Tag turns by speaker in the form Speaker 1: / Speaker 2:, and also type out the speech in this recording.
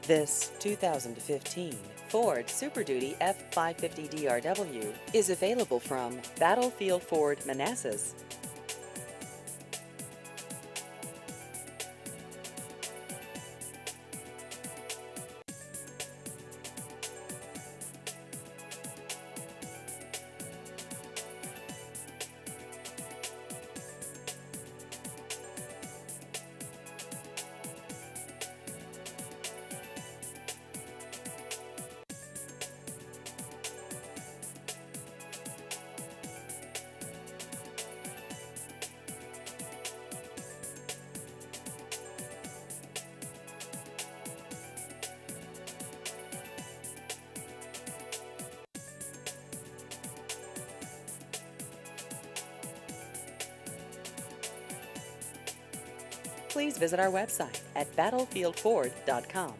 Speaker 1: This 2015 Ford Super Duty F-550 DRW is available from Battlefield Ford Manassas. Please visit our website at battlefieldford.com.